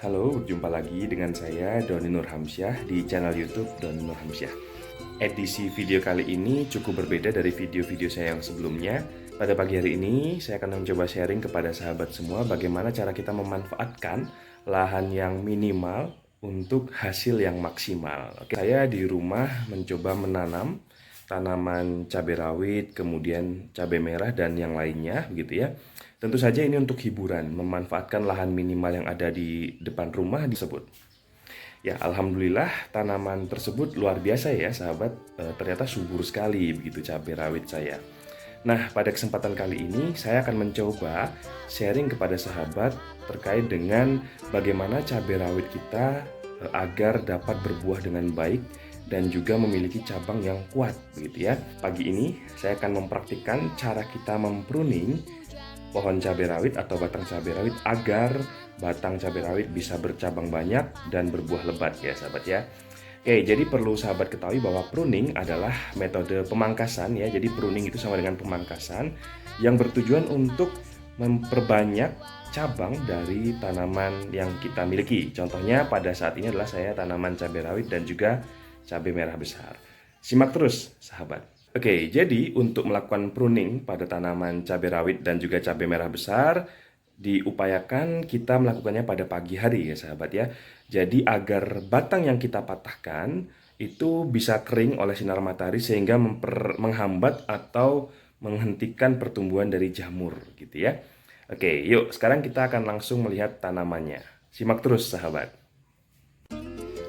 Halo, berjumpa lagi dengan saya Doni Nurhamsyah di channel YouTube Doni Nurhamsyah. Edisi video kali ini cukup berbeda dari video-video saya yang sebelumnya. Pada pagi hari ini saya akan mencoba sharing kepada sahabat semua bagaimana cara kita memanfaatkan lahan yang minimal untuk hasil yang maksimal. Oke, saya di rumah mencoba menanam tanaman cabai rawit, kemudian cabai merah dan yang lainnya begitu ya. Tentu saja ini untuk hiburan, memanfaatkan lahan minimal yang ada di depan rumah disebut. Ya, alhamdulillah tanaman tersebut luar biasa ya, sahabat. Ternyata subur sekali begitu cabai rawit saya. Nah, pada kesempatan kali ini saya akan mencoba sharing kepada sahabat terkait dengan bagaimana cabai rawit kita agar dapat berbuah dengan baik dan juga memiliki cabang yang kuat begitu ya. Pagi ini saya akan mempraktikkan cara kita mempruning pohon cabai rawit atau batang cabai rawit agar batang cabai rawit bisa bercabang banyak dan berbuah lebat ya sahabat ya. Oke, jadi perlu sahabat ketahui bahwa pruning adalah metode pemangkasan ya. Jadi pruning itu sama dengan pemangkasan yang bertujuan untuk memperbanyak cabang dari tanaman yang kita miliki. Contohnya pada saat ini adalah saya tanaman cabai rawit dan juga cabai merah besar. Simak terus sahabat. Oke, jadi untuk melakukan pruning pada tanaman cabai rawit dan juga cabai merah besar, diupayakan kita melakukannya pada pagi hari ya sahabat ya. Jadi agar batang yang kita patahkan itu bisa kering oleh sinar matahari sehingga menghambat atau menghentikan pertumbuhan dari jamur gitu ya. Oke, yuk sekarang kita akan langsung melihat tanamannya. Simak terus sahabat.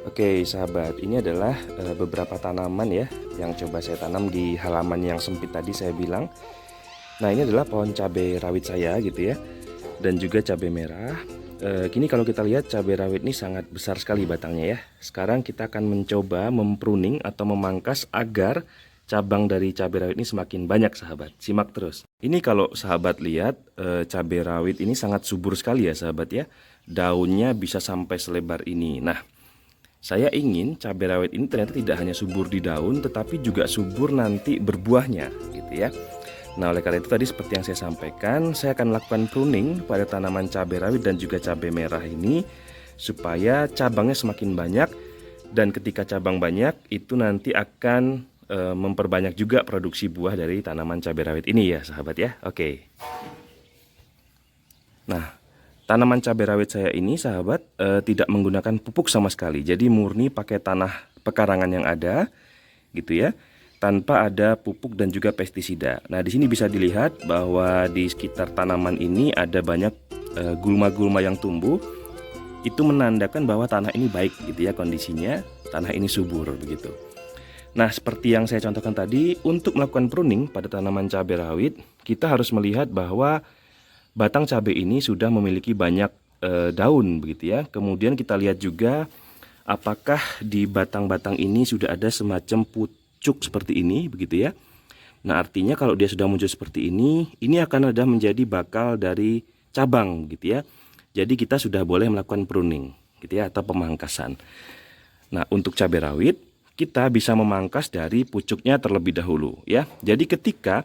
Oke sahabat, ini adalah beberapa tanaman ya yang coba saya tanam di halaman yang sempit tadi saya bilang. Nah, ini adalah pohon cabai rawit saya gitu ya, dan juga cabai merah. Kini kalau kita lihat cabai rawit ini sangat besar sekali batangnya ya. Sekarang kita akan mencoba mempruning atau memangkas agar cabang dari cabai rawit ini semakin banyak sahabat. Simak terus. Ini kalau sahabat lihat cabai rawit ini sangat subur sekali ya sahabat ya. Daunnya bisa sampai selebar ini. Nah, saya ingin cabai rawit ini ternyata tidak hanya subur di daun, tetapi juga subur nanti berbuahnya, gitu ya. Nah, oleh karena itu tadi seperti yang saya sampaikan, saya akan melakukan pruning pada tanaman cabai rawit dan juga cabai merah ini, supaya cabangnya semakin banyak, dan ketika cabang banyak, itu nanti akan memperbanyak juga produksi buah dari tanaman cabai rawit ini ya, sahabat ya. Oke. Nah, tanaman cabai rawit saya ini sahabat tidak menggunakan pupuk sama sekali. Jadi murni pakai tanah pekarangan yang ada gitu ya, tanpa ada pupuk dan juga pestisida. Nah, di sini bisa dilihat bahwa di sekitar tanaman ini ada banyak gulma-gulma yang tumbuh. Itu menandakan bahwa tanah ini baik gitu ya kondisinya, tanah ini subur begitu. Nah, seperti yang saya contohkan tadi, untuk melakukan pruning pada tanaman cabai rawit, kita harus melihat bahwa batang cabai ini sudah memiliki banyak daun begitu ya. Kemudian kita lihat juga apakah di batang-batang ini sudah ada semacam pucuk seperti ini begitu ya. Nah, artinya kalau dia sudah muncul seperti ini akan ada menjadi bakal dari cabang gitu ya. Jadi kita sudah boleh melakukan pruning gitu ya, atau pemangkasan. Nah, untuk cabai rawit kita bisa memangkas dari pucuknya terlebih dahulu ya. Jadi ketika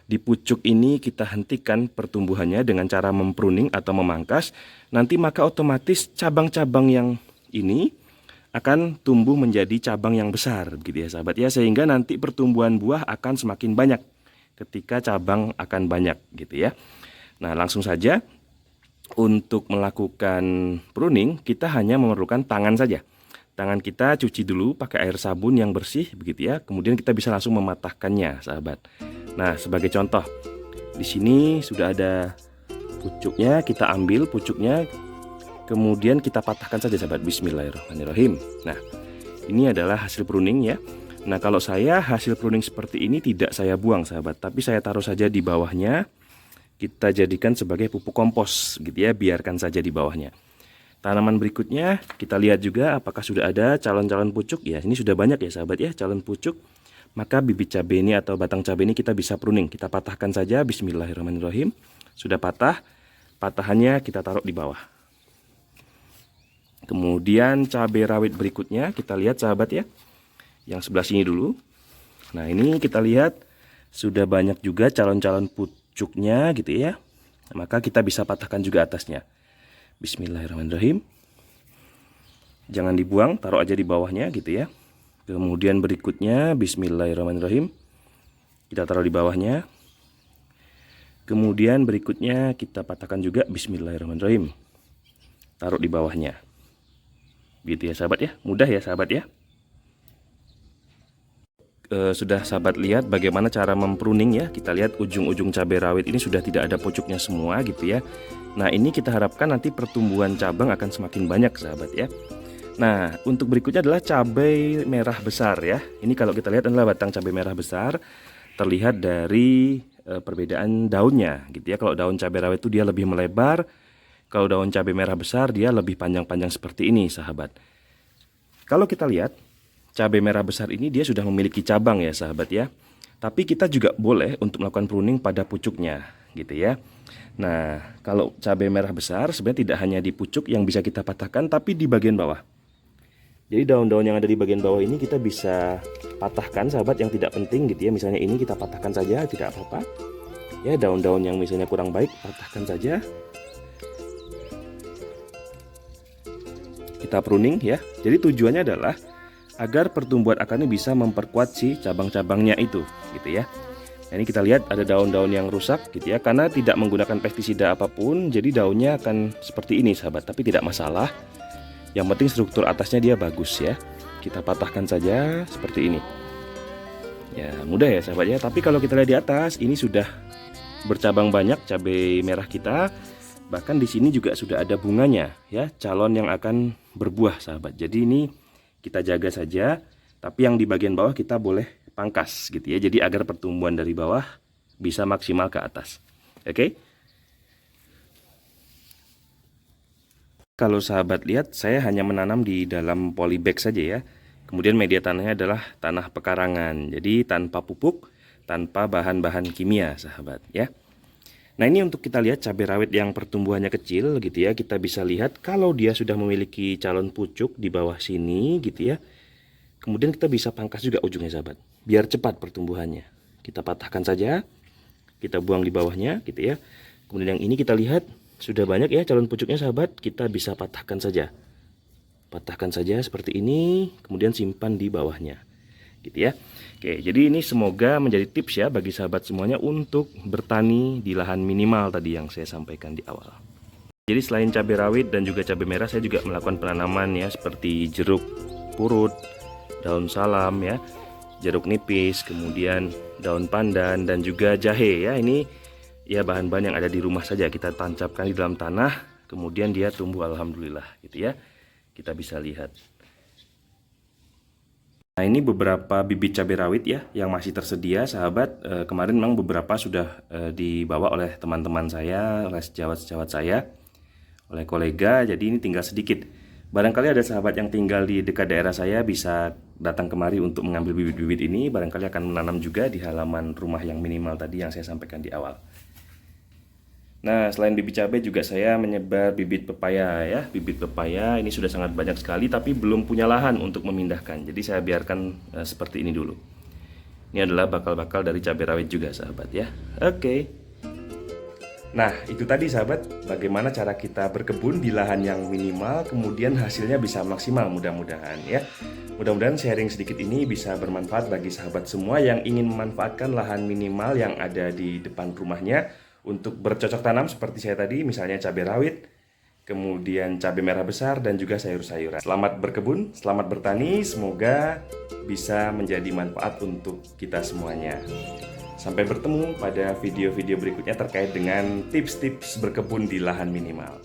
di pucuk ini kita hentikan pertumbuhannya dengan cara mempruning atau memangkas, nanti maka otomatis cabang-cabang yang ini akan tumbuh menjadi cabang yang besar gitu ya sahabat ya, sehingga nanti pertumbuhan buah akan semakin banyak ketika cabang akan banyak gitu ya. Nah, langsung saja untuk melakukan pruning kita hanya memerlukan tangan saja. Tangan kita cuci dulu pakai air sabun yang bersih begitu ya. Kemudian kita bisa langsung mematahkannya sahabat. Nah, sebagai contoh, di sini sudah ada pucuknya, kita ambil pucuknya, kemudian kita patahkan saja sahabat. Bismillahirrahmanirrahim. Nah, ini adalah hasil pruning ya. Nah, kalau saya hasil pruning seperti ini tidak saya buang sahabat, tapi saya taruh saja di bawahnya. Kita jadikan sebagai pupuk kompos gitu ya, biarkan saja di bawahnya. Tanaman berikutnya kita lihat juga apakah sudah ada calon-calon pucuk ya. Ini sudah banyak ya sahabat ya, calon pucuk. Maka bibit cabai ini atau batang cabai ini kita bisa pruning. Kita patahkan saja. Bismillahirrahmanirrahim. Sudah patah, patahannya kita taruh di bawah. Kemudian cabai rawit berikutnya kita lihat sahabat ya, yang sebelah sini dulu. Nah, ini kita lihat sudah banyak juga calon-calon pucuknya gitu ya. Maka kita bisa patahkan juga atasnya. Bismillahirrahmanirrahim. Jangan dibuang, taruh aja di bawahnya gitu ya. Kemudian berikutnya bismillahirrahmanirrahim. Kita taruh di bawahnya. Kemudian berikutnya kita patahkan juga bismillahirrahmanirrahim. Taruh di bawahnya. Gitu ya sahabat ya. Mudah ya sahabat ya. Sudah sahabat lihat bagaimana cara mempruning ya. Kita lihat ujung-ujung cabai rawit ini sudah tidak ada pucuknya semua gitu ya. Nah, ini kita harapkan nanti pertumbuhan cabang akan semakin banyak sahabat ya. Nah, untuk berikutnya adalah cabai merah besar ya. Ini kalau kita lihat adalah batang cabai merah besar. Terlihat dari perbedaan daunnya gitu ya. Kalau daun cabai rawit itu dia lebih melebar. Kalau daun cabai merah besar dia lebih panjang-panjang seperti ini sahabat. Kalau kita lihat cabai merah besar ini dia sudah memiliki cabang ya sahabat ya. Tapi kita juga boleh untuk melakukan pruning pada pucuknya gitu ya. Nah, kalau cabai merah besar sebenarnya tidak hanya di pucuk yang bisa kita patahkan, tapi di bagian bawah. Jadi daun-daun yang ada di bagian bawah ini kita bisa patahkan sahabat, yang tidak penting gitu ya. Misalnya ini kita patahkan saja, tidak apa-apa. Ya, daun-daun yang misalnya kurang baik patahkan saja. Kita pruning ya. Jadi tujuannya adalah agar pertumbuhan akarnya bisa memperkuat si cabang-cabangnya itu gitu ya. Nah, ini kita lihat ada daun-daun yang rusak gitu ya, karena tidak menggunakan pestisida apapun. Jadi daunnya akan seperti ini sahabat, tapi tidak masalah. Yang penting struktur atasnya dia bagus ya. Kita patahkan saja seperti ini. Ya mudah ya sahabat ya. Tapi kalau kita lihat di atas ini sudah bercabang banyak cabai merah kita. Bahkan di sini juga sudah ada bunganya ya, calon yang akan berbuah sahabat. Jadi ini kita jaga saja, tapi yang di bagian bawah kita boleh pangkas gitu ya. Jadi agar pertumbuhan dari bawah bisa maksimal ke atas. Oke. Kalau sahabat lihat, saya hanya menanam di dalam polybag saja ya. Kemudian media tanahnya adalah tanah pekarangan. Jadi tanpa pupuk, tanpa bahan-bahan kimia sahabat ya. Nah, ini untuk kita lihat cabai rawit yang pertumbuhannya kecil gitu ya. Kita bisa lihat kalau dia sudah memiliki calon pucuk di bawah sini gitu ya. Kemudian kita bisa pangkas juga ujungnya sahabat, biar cepat pertumbuhannya. Kita patahkan saja, kita buang di bawahnya gitu ya. Kemudian yang ini kita lihat sudah banyak ya calon pucuknya sahabat, kita bisa patahkan saja. Patahkan saja seperti ini, kemudian simpan di bawahnya. Gitu ya. Oke, jadi ini semoga menjadi tips ya bagi sahabat semuanya untuk bertani di lahan minimal tadi yang saya sampaikan di awal. Jadi selain cabai rawit dan juga cabai merah, saya juga melakukan penanaman ya seperti jeruk purut, daun salam ya, jeruk nipis, kemudian daun pandan dan juga jahe ya. Ini ya bahan-bahan yang ada di rumah saja kita tancapkan di dalam tanah, kemudian dia tumbuh alhamdulillah gitu ya. Kita bisa lihat. Nah, ini beberapa bibit cabai rawit ya yang masih tersedia sahabat. Kemarin memang beberapa sudah dibawa oleh teman-teman saya, oleh sejawat-sejawat saya, oleh kolega. Jadi ini tinggal sedikit. Barangkali ada sahabat yang tinggal di dekat daerah saya bisa datang kemari untuk mengambil bibit-bibit ini. Barangkali akan menanam juga di halaman rumah yang minimal tadi yang saya sampaikan di awal. Nah, selain bibit cabai juga saya menyebar bibit pepaya ya. Bibit pepaya ini sudah sangat banyak sekali tapi belum punya lahan untuk memindahkan. Jadi saya biarkan seperti ini dulu. Ini adalah bakal-bakal dari cabai rawit juga sahabat ya. Oke. Nah, itu tadi sahabat, bagaimana cara kita berkebun di lahan yang minimal kemudian hasilnya bisa maksimal mudah-mudahan ya. Mudah-mudahan sharing sedikit ini bisa bermanfaat bagi sahabat semua yang ingin memanfaatkan lahan minimal yang ada di depan rumahnya untuk bercocok tanam seperti saya tadi, misalnya cabai rawit, kemudian cabai merah besar dan juga sayur-sayuran. Selamat berkebun, selamat bertani, semoga bisa menjadi manfaat untuk kita semuanya. Sampai bertemu pada video-video berikutnya terkait dengan tips-tips berkebun di lahan minimal.